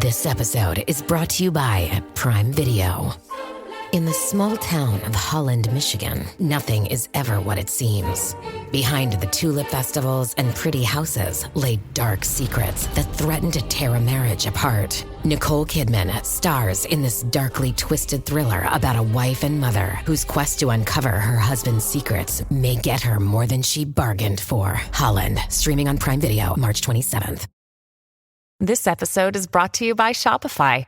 This episode is brought to you by Prime Video. In the small town of Holland, Michigan, nothing is ever what it seems. Behind the tulip festivals and pretty houses lay dark secrets that threaten to tear a marriage apart. Nicole Kidman stars in this darkly twisted thriller about a wife and mother whose quest to uncover her husband's secrets may get her more than she bargained for. Holland, streaming on Prime Video March 27th. This episode is brought to you by Shopify.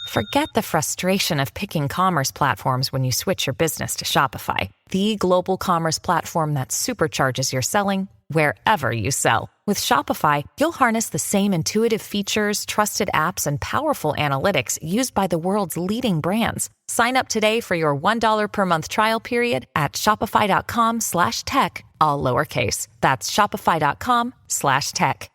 Forget the frustration of picking commerce platforms when you switch your business to Shopify, the global commerce platform that supercharges your selling wherever you sell. With Shopify, you'll harness the same intuitive features, trusted apps, and powerful analytics used by the world's leading brands. Sign up today for your $1 per month trial period at shopify.com/tech, all lowercase. That's shopify.com/tech.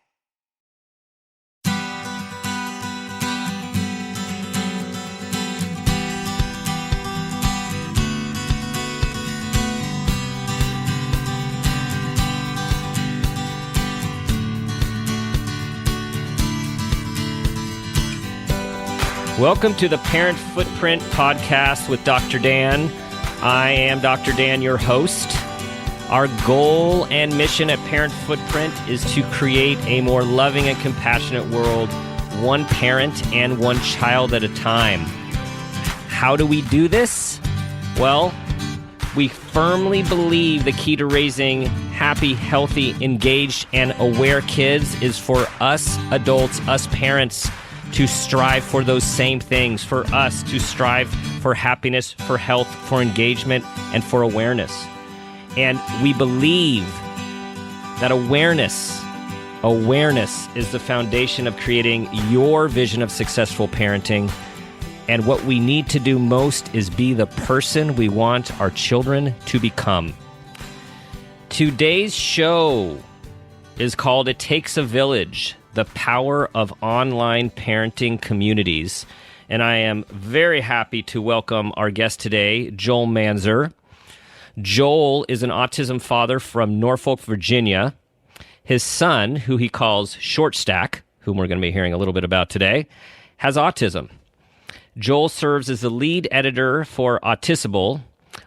Welcome to the Parent Footprint Podcast with Dr. Dan. I am Dr. Dan, your host. Our goal and mission at Parent Footprint is to create a more loving and compassionate world, one parent and one child at a time. How do we do this? Well, we firmly believe the key to raising happy, healthy, engaged, and aware kids is for us adults, us parents, to strive for those same things, for us to strive for happiness, for health, for engagement, and for awareness. And we believe that awareness is the foundation of creating your vision of successful parenting. And what we need to do most is be the person we want our children to become. Today's show is called It Takes a Village: The Power of Online Parenting Communities. And I am very happy to welcome our guest today, Joel Manzer. Joel is an autism father from Norfolk, Virginia. His son, who he calls Short Stack, whom we're going to be hearing a little bit about today, has autism. Joel serves as the lead editor for Autisable,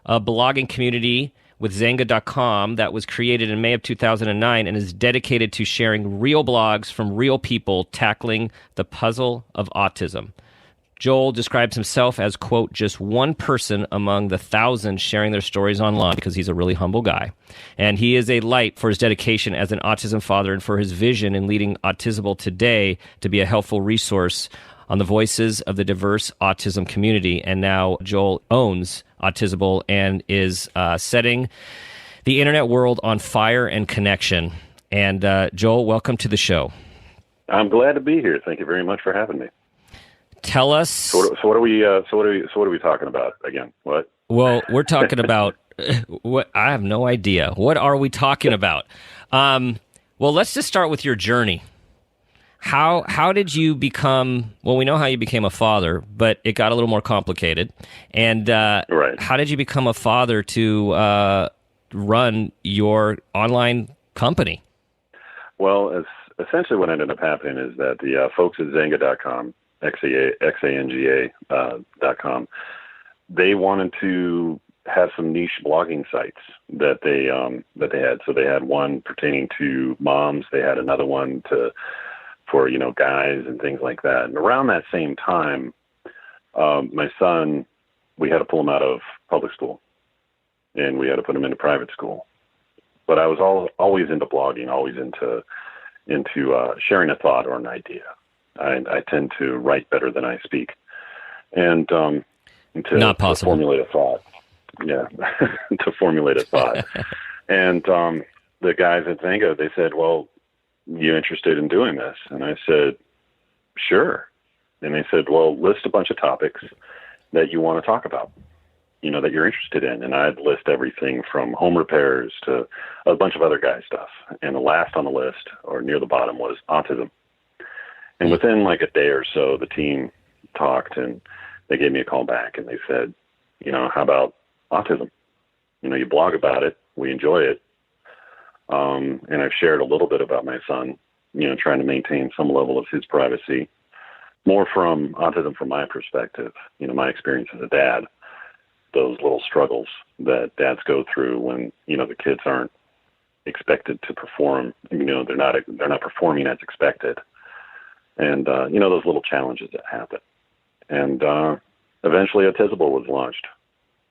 a blogging community with Zanga.com that was created in May of 2009 and is dedicated to sharing real blogs from real people tackling the puzzle of autism. Joel describes himself as, quote, just one person among the thousands sharing their stories online, because he's a really humble guy. And he is a light for his dedication as an autism father and for his vision in leading Autisable today to be a helpful resource on the voices of the diverse autism community. And now Joel owns Autisable and is setting the internet world on fire and connection. And Joel, welcome to the show. I'm glad to be here. Thank you very much for having me. Tell us. So what are we talking about again? What? Well, we're talking about what? I have no idea. What are we talking about? Well, let's just start with your journey. How did you become, well, we know how you became a father, but it got a little more complicated. And right. How did you become a father to run your online company? Well, essentially what ended up happening is that the folks at Zanga.com, Xanga.com, they wanted to have some niche blogging sites that they had. So they had one pertaining to moms. They had another one for guys and things like that. And around that same time, my son, we had to pull him out of public school, and we had to put him into private school. But I was always into blogging, always into sharing a thought or an idea. I tend to write better than I speak, and to formulate a thought. Yeah, to formulate a thought. And the guys at Zanga, they said, "Well, you interested in doing this?" And I said, "Sure." And they said, "Well, list a bunch of topics that you want to talk about, that you're interested in." And I'd list everything from home repairs to a bunch of other guy stuff. And the last on the list, or near the bottom, was autism. And within like a day or so, the team talked and they gave me a call back and they said, how about autism? You blog about it. We enjoy it. And I've shared a little bit about my son, trying to maintain some level of his privacy. more from autism from my perspective, my experience as a dad, those little struggles that dads go through when, the kids aren't expected to perform, they're not performing as expected. And, those little challenges that happen. And eventually Autisable was launched,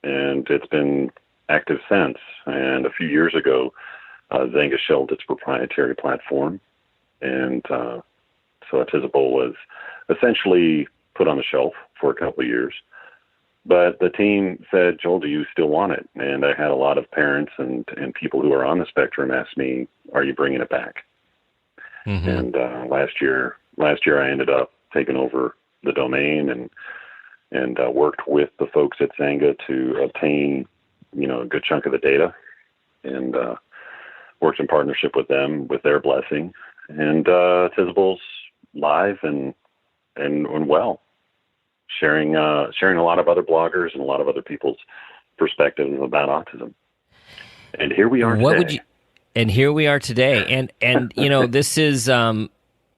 and it's been active since. And a few years ago, Zynga shelved its proprietary platform, and so Autisable was essentially put on the shelf for a couple of years. But the team said, Joel, do you still want it? And I had a lot of parents and people who are on the spectrum ask me, are you bringing it back? Mm-hmm. And last year I ended up taking over the domain and worked with the folks at Zynga to obtain, a good chunk of the data, and worked in partnership with them with their blessing. And Autisable's live and well, sharing a lot of other bloggers and a lot of other people's perspectives about autism. And here we are today. And here we are today. And this is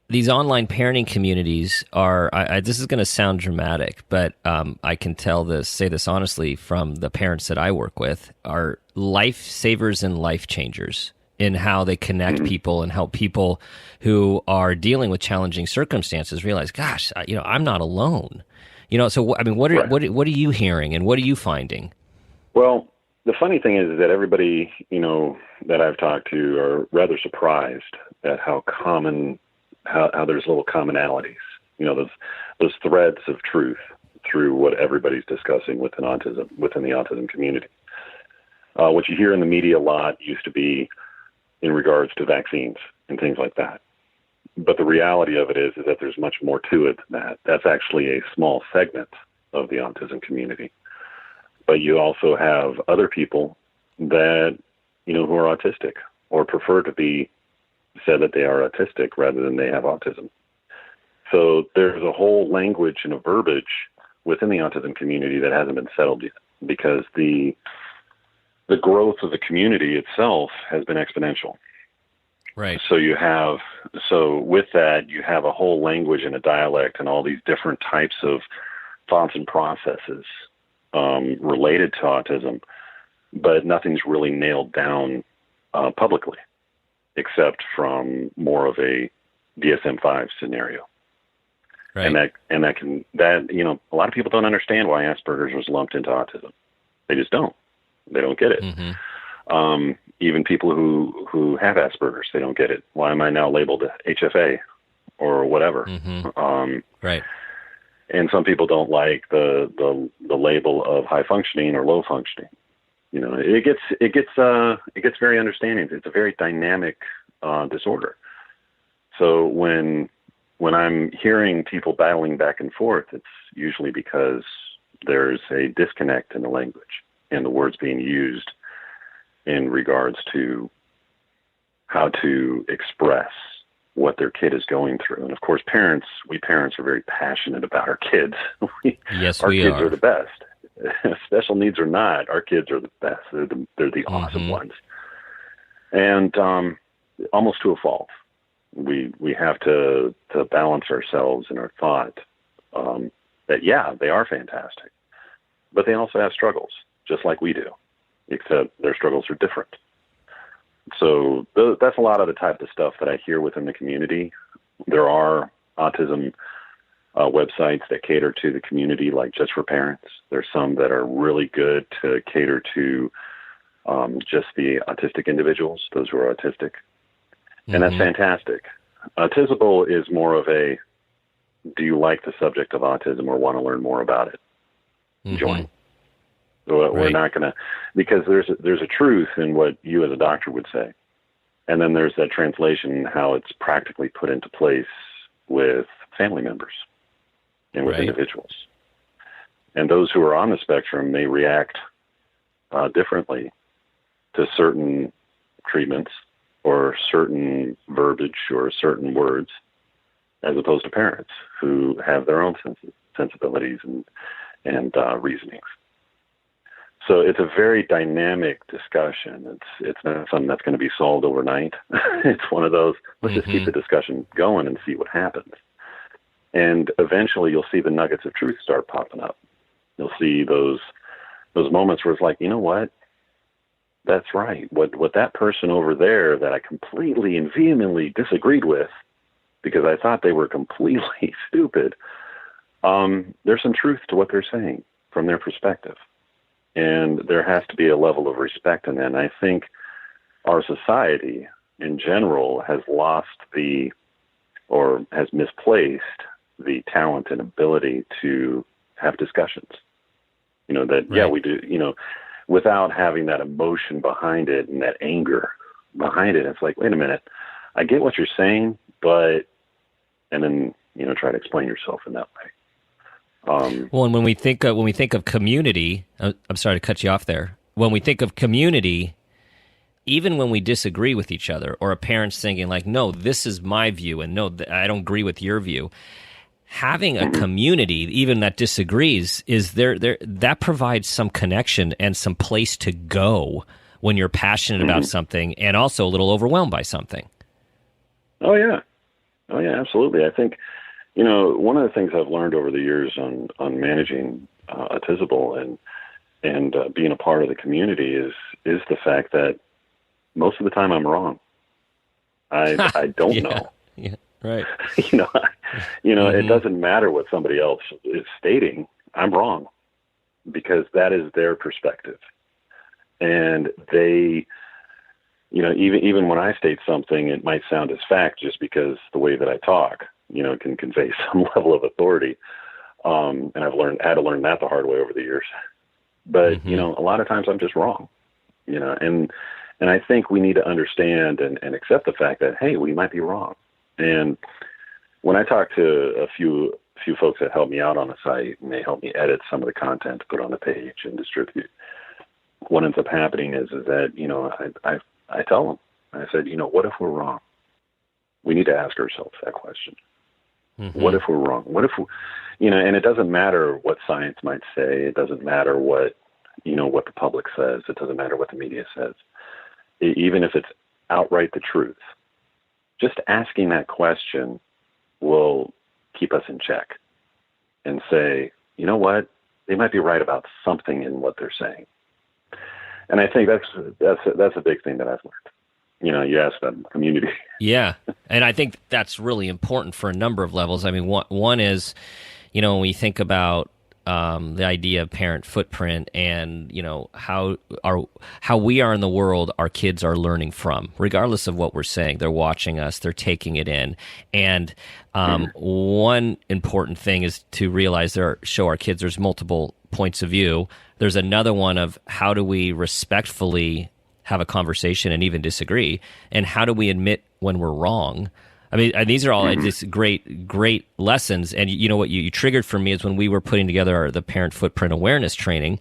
these online parenting communities are. This is going to sound dramatic, but I can say this honestly from the parents that I work with, are lifesavers and life changers in how they connect people and help people who are dealing with challenging circumstances realize, gosh, I'm not alone. So what are you hearing and what are you finding? Well, the funny thing is that everybody, that I've talked to are rather surprised at how there's little commonalities, those threads of truth through what everybody's discussing within the autism community. What you hear in the media a lot used to be in regards to vaccines and things like that. But the reality of it is that there's much more to it than that. That's actually a small segment of the autism community. But you also have other people that, who are autistic or prefer to be said that they are autistic rather than they have autism. So there's a whole language and a verbiage within the autism community that hasn't been settled yet, because the growth of the community itself has been exponential. Right. So with that, you have a whole language and a dialect and all these different types of thoughts and processes related to autism, but nothing's really nailed down publicly, except from more of a DSM-5 scenario. Right. And a lot of people don't understand why Asperger's was lumped into autism. They just don't. They don't get it. Mm-hmm. Even people who have Asperger's, they don't get it. Why am I now labeled HFA or whatever? Mm-hmm. Right. And some people don't like the label of high functioning or low functioning. It gets very understanding. It's a very dynamic disorder. So when I'm hearing people battling back and forth, it's usually because there's a disconnect in the language and the words being used in regards to how to express what their kid is going through. And of course, we parents are very passionate about our kids. Yes, our we kids are the best. Special needs or not, our kids are the best. They're the awesome ones. And almost to a fault, we have to balance ourselves in our thought that, yeah, they are fantastic, but they also have struggles, just like we do, except their struggles are different. So that's a lot of the type of stuff that I hear within the community. There are autism websites that cater to the community, like Just for Parents. There's some that are really good to cater to just the autistic individuals, those who are autistic. And that's fantastic. Autisable is more of a, do you like the subject of autism or want to learn more about it? Join. So we're not going to, because there's a truth in what you as a doctor would say. And then there's that translation, how it's practically put into place with family members and with individuals. And those who are on the spectrum may react differently to certain treatments or certain verbiage or certain words, as opposed to parents who have their own sensibilities and reasonings. So it's a very dynamic discussion. It's not something that's going to be solved overnight. It's one of those, let's just keep the discussion going and see what happens. And eventually you'll see the nuggets of truth start popping up. You'll see those moments where it's like, you know what? That's right. What that person over there that I completely and vehemently disagreed with because I thought they were completely stupid, there's some truth to what they're saying from their perspective. And there has to be a level of respect in that. And I think our society in general has lost or has misplaced the talent and ability to have discussions. Right. Yeah, we do, without having that emotion behind it and that anger behind it. It's like, wait a minute, I get what you're saying, and then, try to explain yourself in that way. Well, and when we think of community, I'm sorry to cut you off there. When we think of community, even when we disagree with each other, or a parent's thinking like, no, this is my view, and no, I don't agree with your view. Having a community, even that disagrees, is there that provides some connection and some place to go when you're passionate about something and also a little overwhelmed by something. Oh yeah, absolutely. I think, one of the things I've learned over the years on managing Autisable and being a part of the community is the fact that most of the time I'm wrong. I don't know. Yeah. Right. It doesn't matter what somebody else is stating. I'm wrong because that is their perspective. And they, even when I state something, it might sound as fact just because the way that I talk, can convey some level of authority. And I've had to learn that the hard way over the years. But, a lot of times I'm just wrong, and I think we need to understand and accept the fact that, hey, we might be wrong. And when I talk to a few folks that help me out on the site and they help me edit some of the content to put on the page and distribute, what ends up happening is that, I tell them, I said, what if we're wrong? We need to ask ourselves that question. What if we're wrong? What if, and it doesn't matter what science might say. It doesn't matter what the public says. It doesn't matter what the media says. Even if it's outright the truth. Just asking that question will keep us in check and say, you know what, they might be right about something in what they're saying. And I think that's a big thing that I've learned. You asked about community. Yeah, and I think that's really important for a number of levels. I mean, one is, when we think about the idea of parent footprint and how we are in the world, our kids are learning from, regardless of what we're saying. They're watching us, they're taking it in, and one important thing is to realize show our kids there's multiple points of view. There's another one of how do we respectfully have a conversation and even disagree, and how do we admit when we're wrong. I mean, these are all just great lessons. And what you triggered for me is when we were putting together the parent footprint awareness training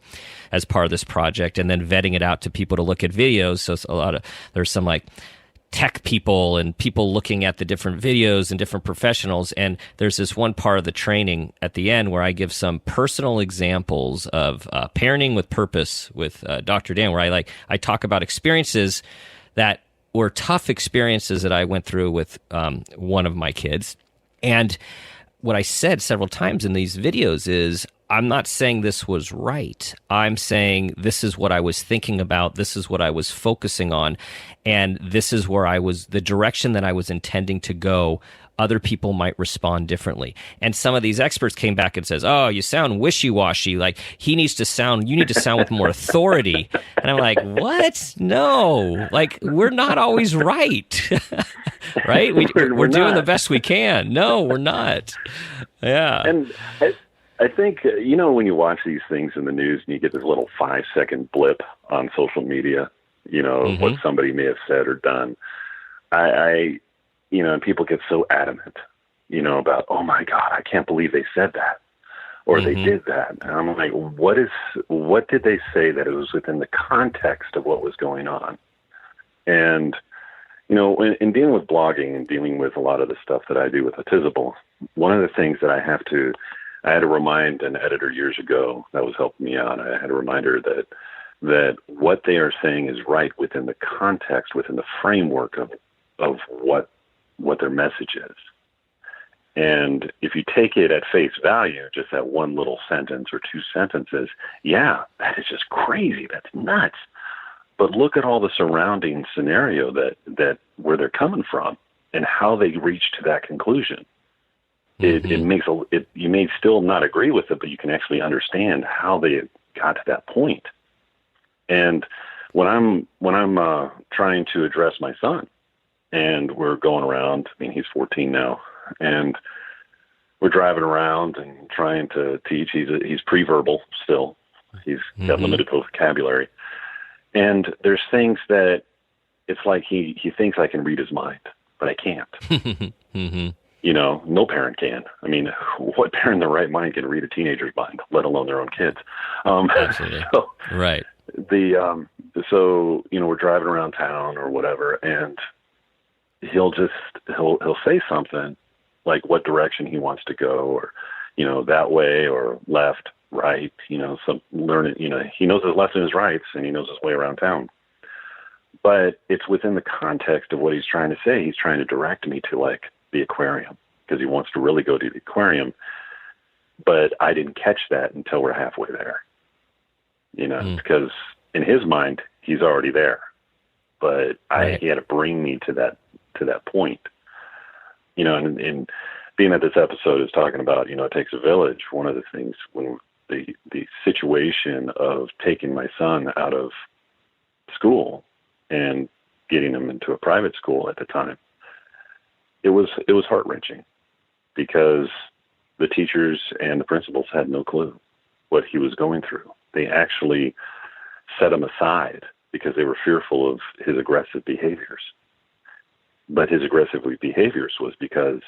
as part of this project, and then vetting it out to people to look at videos. So there's some like tech people and people looking at the different videos and different professionals. And there's this one part of the training at the end where I give some personal examples of parenting with purpose with Dr. Dan, where I talk about experiences that were tough experiences that I went through with one of my kids. And what I said several times in these videos is, I'm not saying this was right. I'm saying this is what I was thinking about. This is what I was focusing on. And this is where the direction that I was intending to go. Other people might respond differently. And some of these experts came back and says, oh, you sound wishy-washy. Like you need to sound with more authority. And I'm like, what? No, we're not always right. Right? We're doing the best we can. No, we're not. Yeah. And I think, when you watch these things in the news and you get this little 5-second blip on social media, what somebody may have said or done, and people get so adamant, about, oh my God, I can't believe they said that, or they did that. And I'm like, what did they say that it was within the context of what was going on? And, in dealing with blogging and dealing with a lot of the stuff that I do with Autisable, one of the things that I had to remind an editor years ago that was helping me out. I had to remind her that what they are saying is right within the context, within the framework of what their message is. And if you take it at face value, just that one little sentence or two sentences, yeah, that is just crazy. That's nuts. But look at all the surrounding scenario that where they're coming from and how they reach to that conclusion. Mm-hmm. You may still not agree with it, but you can actually understand how they got to that point. And when I'm trying to address my son, and we're going around, I mean, he's 14 now, and we're driving around and trying to teach. He's pre-verbal still. He's got limited vocabulary. And there's things that it's like he thinks I can read his mind, but I can't. Mm-hmm. You know, no parent can. I mean, what parent in their right mind can read a teenager's mind, let alone their own kids? Absolutely. So, right. So, you know, we're driving around town or whatever, and he'll say something like what direction he wants to go, or, you know, that way or left, right, you know, he knows his left and his rights, and he knows his way around town. But it's within the context of what he's trying to say. He's trying to direct me to, like, the aquarium, because he wants to really go to the aquarium. But I didn't catch that until we're halfway there, you know, because in his mind, he's already there. But he had to bring me to that point, you know, and being that this episode is talking about, you know, it takes a village. One of the things when the situation of taking my son out of school and getting him into a private school at the time, it was heart-wrenching, because the teachers and the principals had no clue what he was going through. They actually set him aside because they were fearful of his aggressive behaviors. But his aggressive behaviors was because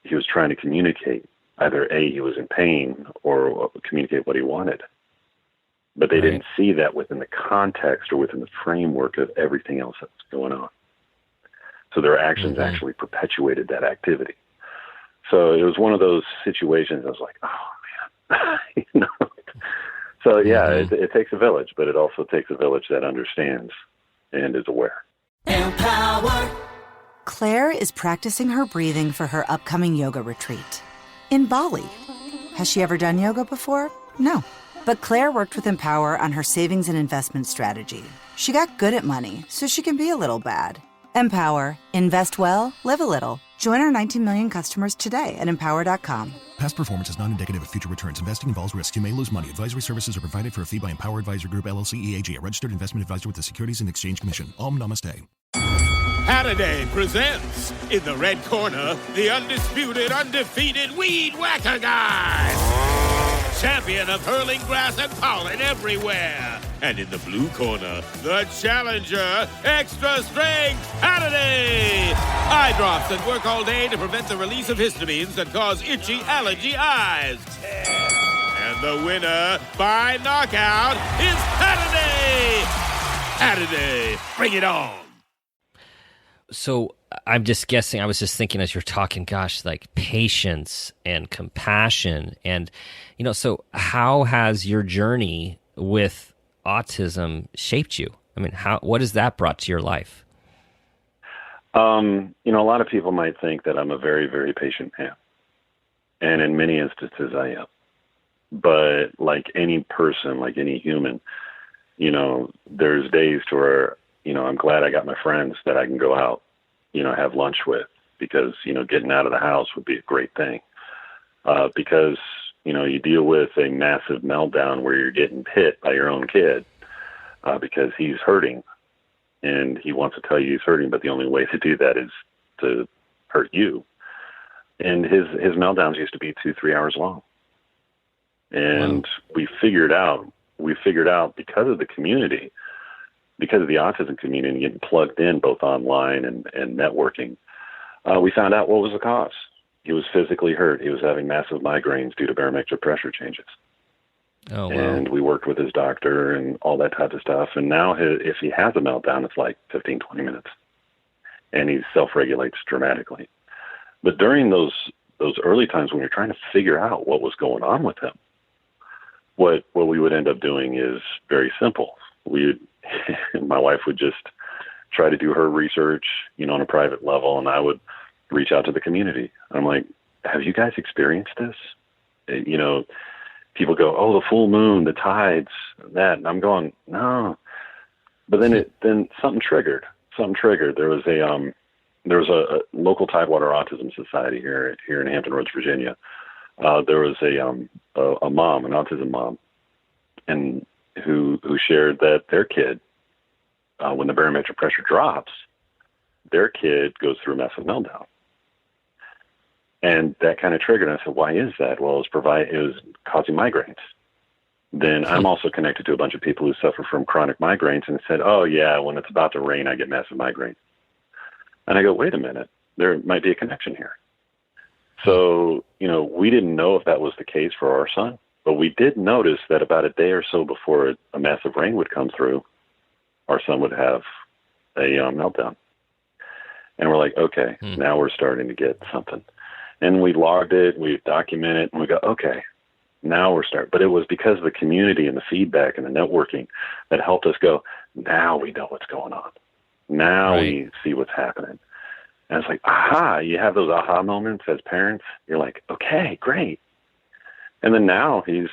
he was trying to communicate. Either A, he was in pain, or communicate what he wanted. But they didn't see that within the context or within the framework of everything else that was going on. So their actions actually perpetuated that activity. So it was one of those situations I was like, oh, man. You know? So, yeah, it takes a village, but it also takes a village that understands and is aware. Empower. Claire is practicing her breathing for her upcoming yoga retreat in Bali. Has she ever done yoga before? No. But Claire worked with Empower on her savings and investment strategy. She got good at money, so she can be a little bad. Empower. Invest well, live a little. Join our 19 million customers today at empower.com. Past performance is not indicative of future returns. Investing involves risks. You may lose money. Advisory services are provided for a fee by Empower Advisor Group, LLC, EAG, a registered investment advisor with the Securities and Exchange Commission. Om Namaste. Saturday presents, in the red corner, the undisputed, undefeated Weed Whacker Guy. Champion of hurling grass and pollen everywhere. And in the blue corner, the challenger, extra strength Saturday. Eye drops that work all day to prevent the release of histamines that cause itchy allergy eyes. And the winner by knockout is Saturday. Saturday, bring it on. So I'm just guessing, I was just thinking as you're talking, gosh, like patience and compassion. And, you know, so how has your journey with autism shaped you? I mean, what has that brought to your life? You know, a lot of people might think that I'm a very, very patient man. And in many instances I am. But like any person, like any human, you know, there's days to where, you know, I'm glad I got my friends that I can go out, you know, have lunch with, because, you know, getting out of the house would be a great thing. Because, you know, you deal with a massive meltdown where you're getting hit by your own kid because he's hurting and he wants to tell you he's hurting, but the only way to do that is to hurt you. And his meltdowns used to be 2-3 hours long. And we figured out because of the community, because of the autism community getting plugged in both online and networking, we found out what was the cause. He was physically hurt. He was having massive migraines due to barometric pressure changes. Oh, wow. And we worked with his doctor and all that type of stuff. And now if he has a meltdown, it's like 15, 20 minutes. And he self-regulates dramatically. But during those early times when we were trying to figure out what was going on with him, what we would end up doing is very simple. My wife would just try to do her research, you know, on a private level, and I would reach out to the community. I'm like, have you guys experienced this? You know, people go, oh, the full moon, the tides, that. And I'm going, no. But then something triggered. There was a local Tidewater Autism Society here in Hampton Roads, Virginia. There was a mom, an autism mom, and who shared that their kid, when the barometric pressure drops, their kid goes through a massive meltdown. And that kind of triggered. And I said, why is that? Well, it was causing migraines. Then I'm also connected to a bunch of people who suffer from chronic migraines, and said, oh yeah, when it's about to rain, I get massive migraines. And I go, wait a minute, there might be a connection here. So, you know, we didn't know if that was the case for our son, but we did notice that about a day or so before a massive rain would come through, our son would have a meltdown. And we're like, okay, now we're starting to get something. And we logged it, we documented it, and we go, okay, now we're starting. But it was because of the community and the feedback and the networking that helped us go, now we know what's going on. Now we see what's happening. And it's like, aha, you have those aha moments as parents. You're like, okay, great. And then now he's,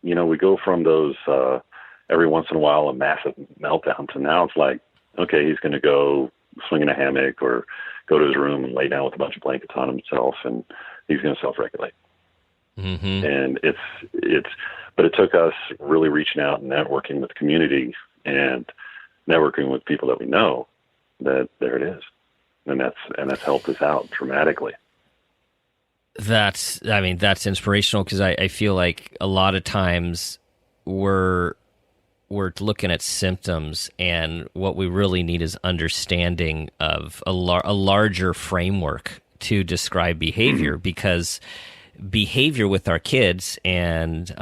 you know, we go from those every once in a while a massive meltdown to now it's like, okay, he's going to go swing in a hammock or go to his room and lay down with a bunch of blankets on himself, and he's going to self-regulate. Mm-hmm. And but it took us really reaching out and networking with the community and networking with people that we know that there it is. And that's helped us out dramatically. That's inspirational, because I feel like a lot of times we're looking at symptoms, and what we really need is understanding of a larger framework to describe behavior, because behavior with our kids, and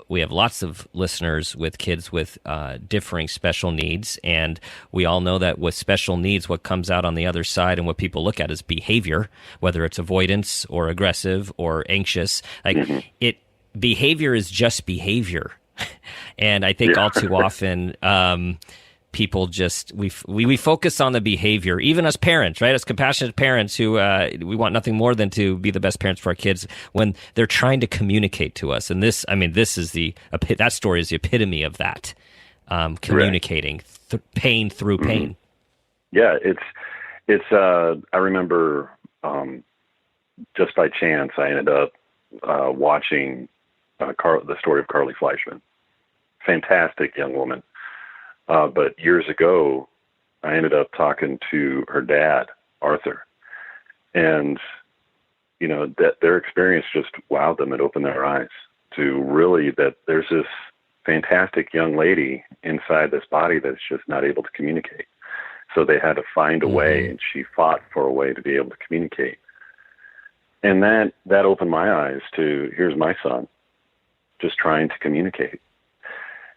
we have lots of listeners with kids with differing special needs, and we all know that with special needs, what comes out on the other side and what people look at is behavior, whether it's avoidance or aggressive or anxious. Behavior is just behavior. And I think all too often, people just we focus on the behavior, even as parents, right? As compassionate parents who we want nothing more than to be the best parents for our kids when they're trying to communicate to us. And that story is the epitome of that, communicating pain through pain. Yeah, it's. I remember just by chance I ended up watching the story of Carly Fleischman. Fantastic young woman. But years ago, I ended up talking to her dad, Arthur, and, you know, that their experience just wowed them and opened their eyes to really that there's this fantastic young lady inside this body that's just not able to communicate. So they had to find a way, and she fought for a way to be able to communicate. And that opened my eyes to, here's my son just trying to communicate.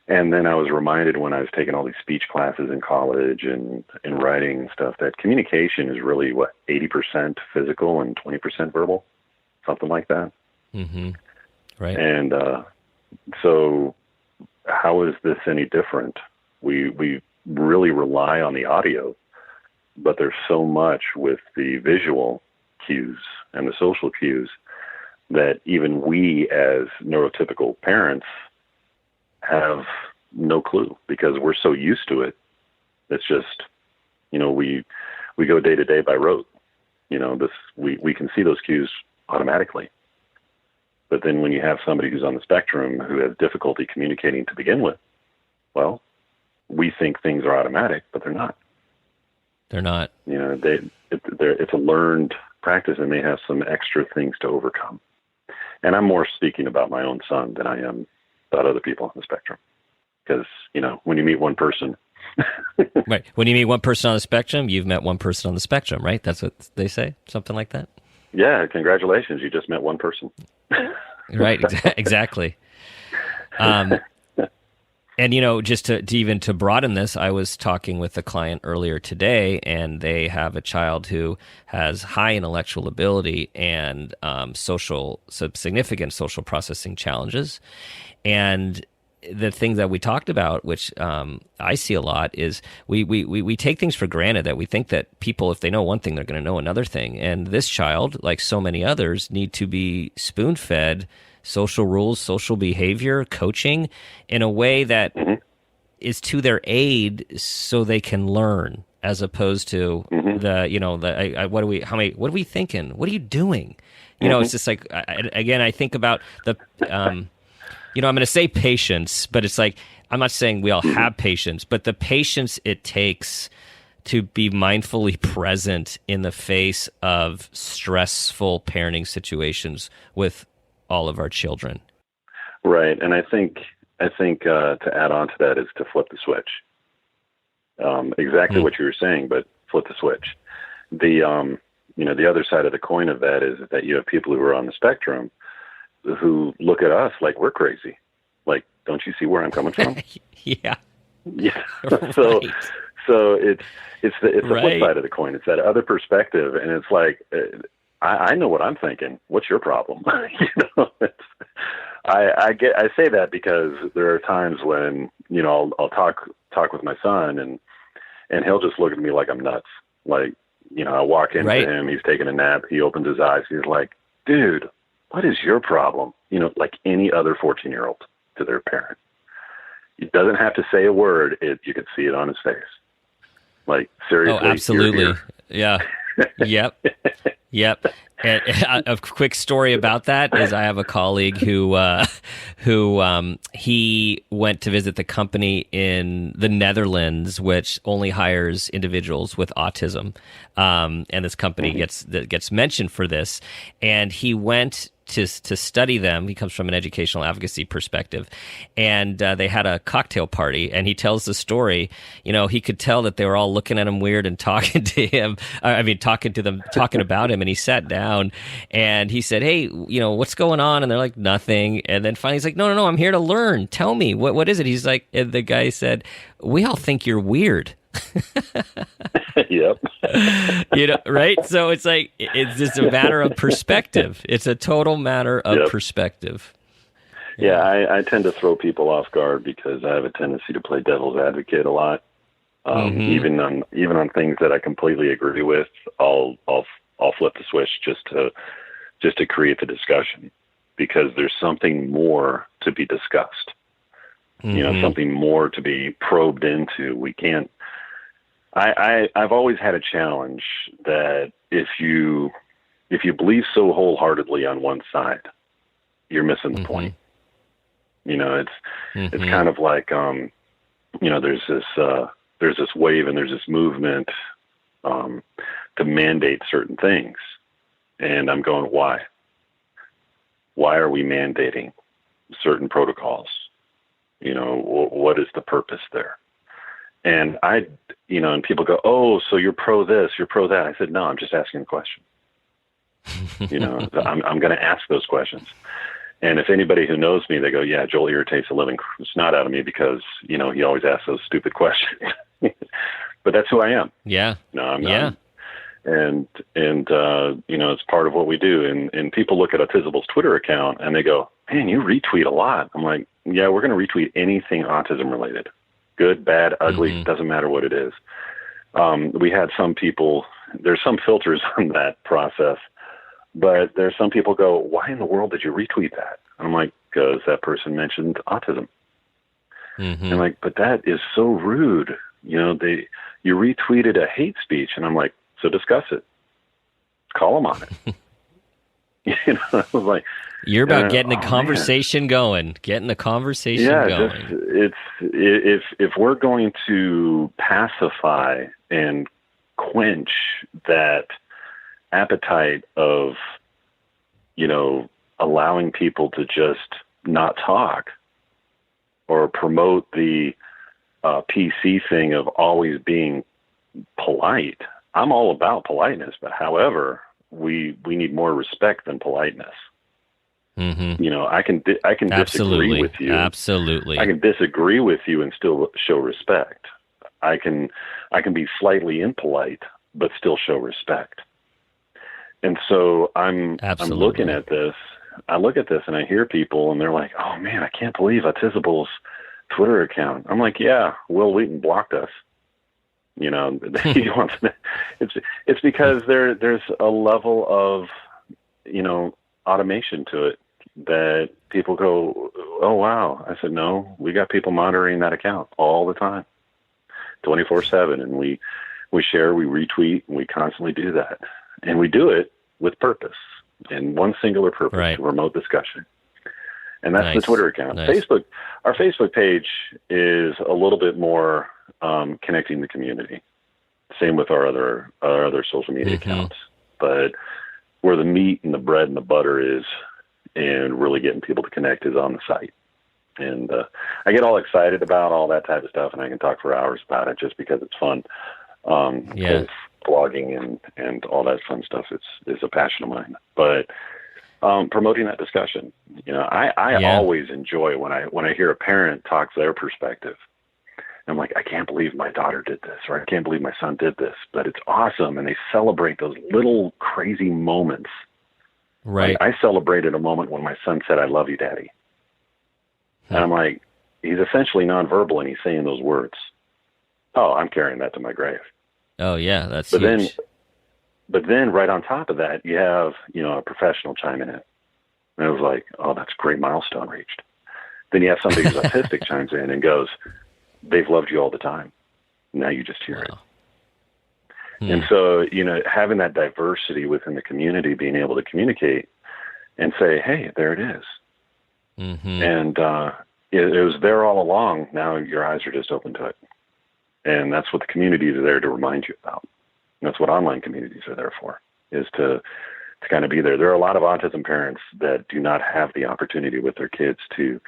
And then I was reminded when I was taking all these speech classes in college and writing and stuff that communication is really, 80% physical and 20% verbal, something like that. Mm-hmm. Right. And so how is this any different? We really rely on the audio, but there's so much with the visual cues and the social cues that even we as neurotypical parents have no clue, because we're so used to it. It's just, you know, we go day to day by rote. You know, we can see those cues automatically. But then when you have somebody who's on the spectrum who has difficulty communicating to begin with, well, we think things are automatic, but they're not. They're not. You know, it's a learned practice, and they have some extra things to overcome. And I'm more speaking about my own son than I am about other people on the spectrum. Because, you know, when you meet one person. Right. When you meet one person on the spectrum, you've met one person on the spectrum, right? That's what they say? Something like that? Yeah. Congratulations. You just met one person. Right. Exactly. And, you know, just to broaden this, I was talking with a client earlier today, and they have a child who has high intellectual ability and significant social processing challenges. And the things that we talked about, which I see a lot, is we take things for granted, that we think that people, if they know one thing, they're going to know another thing. And this child, like so many others, need to be spoon-fed social rules, social behavior, coaching in a way that is to their aid so they can learn, as opposed to what are we thinking? What are you doing? It's just like, again, I think about the, I'm going to say patience, but it's like, I'm not saying we all have patience, but the patience it takes to be mindfully present in the face of stressful parenting situations with all of our children. Right. And I think to add on to that is to flip the switch. Exactly what you were saying, but flip the switch. The other side of the coin of that is that you have people who are on the spectrum who look at us like we're crazy. Like, don't you see where I'm coming from? Yeah. Right. So it's the flip side of the coin. It's that other perspective, and it's like, I know what I'm thinking. What's your problem? I say that because there are times when I'll talk with my son, and he'll just look at me like I'm nuts. Like, I walk into him, he's taking a nap, he opens his eyes, he's like, dude, what is your problem? Like any other 14-year-old to their parent. He doesn't have to say a word. You can see it on his face. Like, seriously. Oh, absolutely. Yeah. Yep. And a quick story about that is I have a colleague who he went to visit the company in the Netherlands, which only hires individuals with autism. And this company gets mentioned for this. And he went to study them. He comes from an educational advocacy perspective, and they had a cocktail party. And he tells the story. He could tell that they were all looking at him weird and talking to him. Talking about him. And he sat down and he said, "Hey, what's going on?" And they're like, "Nothing." And then finally he's like, "No, I'm here to learn. Tell me, what is it?" He's like, and the guy said, "We all think you're weird." Yep. Right? So it's like, it's just a matter of perspective. It's a total matter of perspective. Yeah, I tend to throw people off guard because I have a tendency to play devil's advocate a lot. Even on things that I completely agree with, I'll flip the switch just to create the discussion, because there's something more to be discussed. Something more to be probed into. We can't. I've always had a challenge that if you believe so wholeheartedly on one side, you're missing the point. It's kind of like there's this wave and there's this movement to mandate certain things, and I'm going, why? Why are we mandating certain protocols? What is the purpose there? And and people go, "Oh, so you're pro this, you're pro that." I said, "No, I'm just asking a question." I'm going to ask those questions. And if anybody who knows me, they go, "Yeah, Joel irritates the living snot out of me because, he always asks those stupid questions." But that's who I am. Yeah. And it's part of what we do. And people look at Autisable's Twitter account and they go, "Man, you retweet a lot." I'm like, "Yeah, we're going to retweet anything autism related. Good, bad, ugly, doesn't matter what it is." We had some people, there's some filters on that process, but there's some people go, "Why in the world did you retweet that?" And I'm like, "Because that person mentioned autism." And I'm like, "But that is so rude. You retweeted a hate speech." And I'm like, "So discuss it. Call them on it." I was like, you're about getting the conversation going, getting the conversation going. If we're going to pacify and quench that appetite of, allowing people to just not talk, or promote the PC thing of always being polite. I'm all about politeness, but however, we need more respect than politeness. I can disagree with you. Absolutely. I can disagree with you and still show respect. I can be slightly impolite, but still show respect. And so I'm looking at this. I look at this and I hear people and they're like, "Oh man, I can't believe Autisable's Twitter account. I'm like, yeah, Will Wheaton blocked us. He wants to, it's because there's a level of, automation to it that people go, oh, wow. I said, no, we got people monitoring that account all the time, 24/7. And we share, we retweet, and we constantly do that. And we do it with purpose, and one singular purpose, right. to promote discussion. And that's Nice. the Twitter account. Nice. Our Facebook page is a little bit more connecting the community. Same with our other social media accounts. But where the meat and the bread and the butter is, and really getting people to connect, is on the site. And I get all excited about all that type of stuff, and I can talk for hours about it just because it's fun. Because blogging and all that fun stuff is a passion of mine. But promoting that discussion, I always enjoy when I hear a parent talk their perspective. I'm like, I can't believe my daughter did this, or I can't believe my son did this, but it's awesome. And they celebrate those little crazy moments. Right. Like, I celebrated a moment when my son said, "I love you, Daddy." And I'm like, he's essentially nonverbal, and he's saying those words. Oh, I'm carrying that to my grave. Oh yeah, that's huge. But then right on top of that, you have, a professional chiming in. And it was like, oh, that's a great milestone reached. Then you have somebody who's autistic chimes in and goes, they've loved you all the time. Now you just hear it. And so, having that diversity within the community, being able to communicate and say, hey, there it is. And it was there all along. Now your eyes are just open to it. And that's what the communities are there to remind you about. And that's what online communities are there for, is to kind of be there. There are a lot of autism parents that do not have the opportunity with their kids to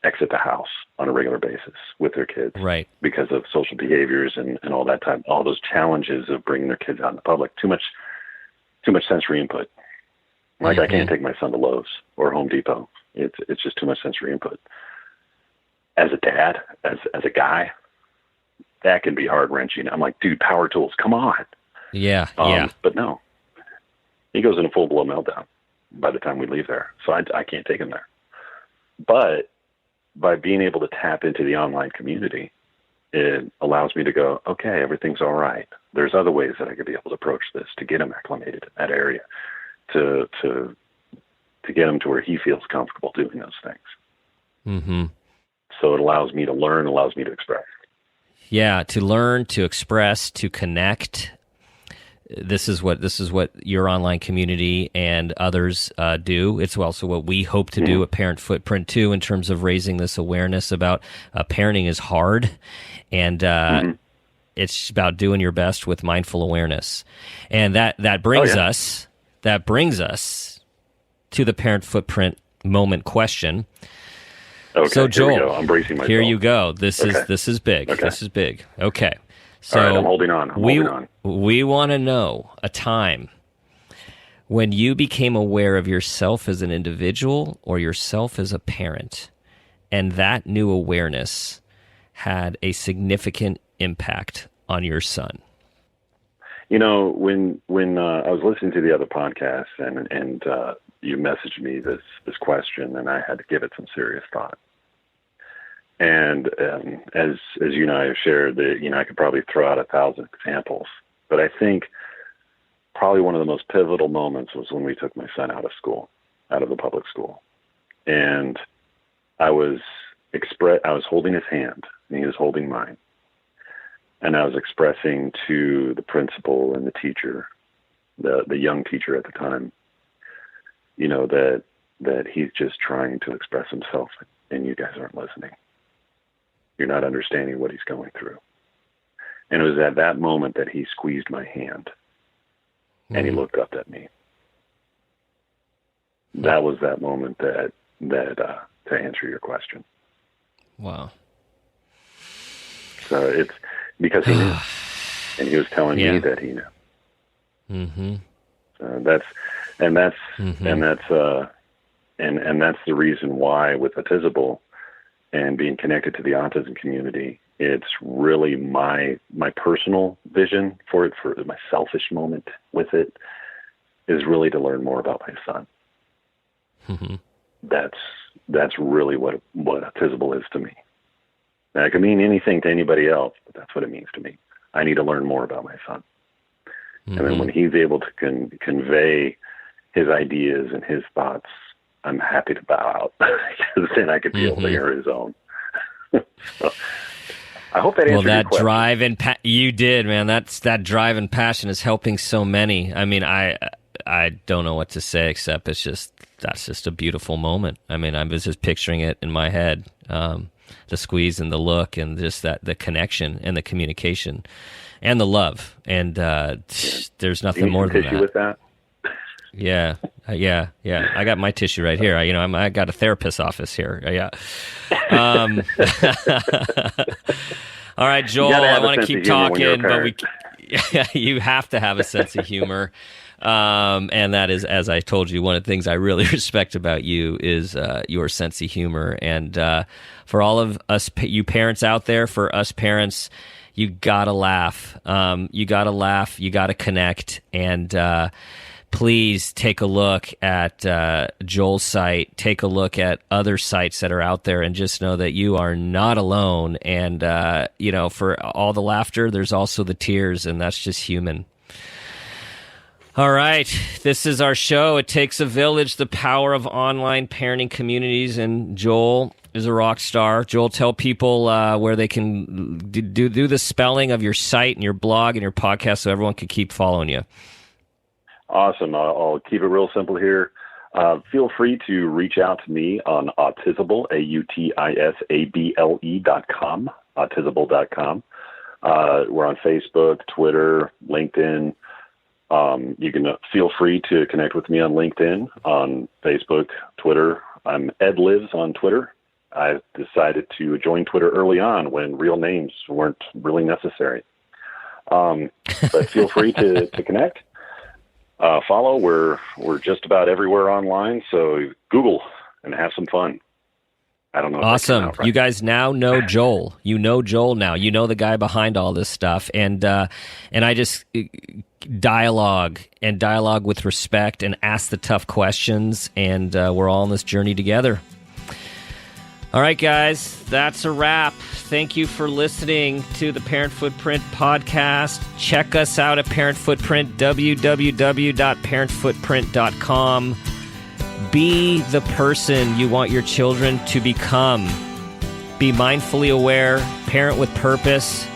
exit the house on a regular basis with their kids, right? Because of social behaviors and all that time, all those challenges of bringing their kids out in the public. Too much sensory input. Like I can't take my son to Lowe's or Home Depot. It's just too much sensory input. As a dad, as a guy, that can be heart wrenching. I'm like, dude, power tools, come on. Yeah. But no, he goes in a full blown meltdown by the time we leave there. So I can't take him there. But by being able to tap into the online community, it allows me to go, okay, everything's all right. There's other ways that I could be able to approach this to get him acclimated in that area, to get him to where he feels comfortable doing those things. So it allows me to learn, allows me to express. Yeah, to learn, to express, to connect. This is what your online community and others do. It's also what we hope to do at Parent Footprint too, in terms of raising this awareness about parenting is hard, and it's about doing your best with mindful awareness. And that brings us to the Parent Footprint moment question. Okay, so Joel, here we go. I'm bracing myself. Here you go. This is big. Okay. This is big. Okay. So all right, I'm holding on. We want to know a time when you became aware of yourself as an individual or yourself as a parent, and that new awareness had a significant impact on your son. When I was listening to the other podcast and you messaged me this question, and I had to give it some serious thought. And as you and I have shared, that I could probably throw out 1,000 examples, but I think probably one of the most pivotal moments was when we took my son out of the public school, and I was holding his hand, and he was holding mine, and I was expressing to the principal and the teacher, the young teacher at the time, that he's just trying to express himself, and you guys aren't listening. You're not understanding what he's going through. And it was at that moment that he squeezed my hand, and he looked up at me. That was that moment that to answer your question. Wow. So it's because he knew, and he was telling me that he knew. That's the reason why with Autisable and being connected to the autism community, it's really my personal vision for it, for my selfish moment with it, is really to learn more about my son. That's really what Autisable is to me. That could mean anything to anybody else, but that's what it means to me. I need to learn more about my son. And then when he's able to convey his ideas and his thoughts, I'm happy to bow out, because then I could be able to hear his own. So, I hope that answered your question. Drive and you did, man. That drive and passion is helping so many. I mean, I don't know what to say except that's just a beautiful moment. I mean, I was just picturing it in my head, the squeeze and the look and just the connection and the communication and the love. And there's nothing more than that. With that. Yeah. I got my tissue right here. I got a therapist's office here. Yeah. All right, Joel, I want to keep talking, but you have to have a sense of humor. And that is, as I told you, one of the things I really respect about you is your sense of humor. And for all of us, you parents out there, for us parents, you gotta laugh. You gotta connect. And please take a look at Joel's site. Take a look at other sites that are out there, and just know that you are not alone. And for all the laughter, there's also the tears, and that's just human. All right, this is our show. It takes a village, the power of online parenting communities, and Joel is a rock star. Joel, tell people where they can do the spelling of your site and your blog and your podcast so everyone can keep following you. Awesome. I'll keep it real simple here. Feel free to reach out to me on Autisable, AUTISABLE.com, Autisable.com. We're on Facebook, Twitter, LinkedIn. You can feel free to connect with me on LinkedIn, on Facebook, Twitter. I'm Ed Lives on Twitter. I decided to join Twitter early on when real names weren't really necessary. But feel free to connect. Follow. We're just about everywhere online, so Google and have some fun. I don't know. Awesome. You guys now know Joel. You know Joel now. You know the guy behind all this stuff. And I just dialogue with respect and ask the tough questions, and we're all on this journey together. All right, guys, that's a wrap. Thank you for listening to the Parent Footprint podcast. Check us out at Parent Footprint, www.parentfootprint.com. Be the person you want your children to become. Be mindfully aware, parent with purpose,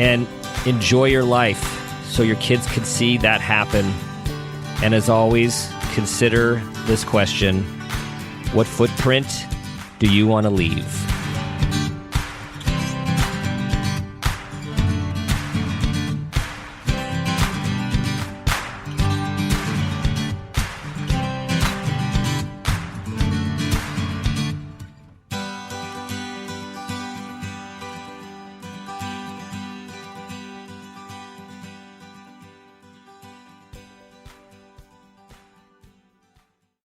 and enjoy your life so your kids can see that happen. And as always, consider this question: what footprint do you want to leave?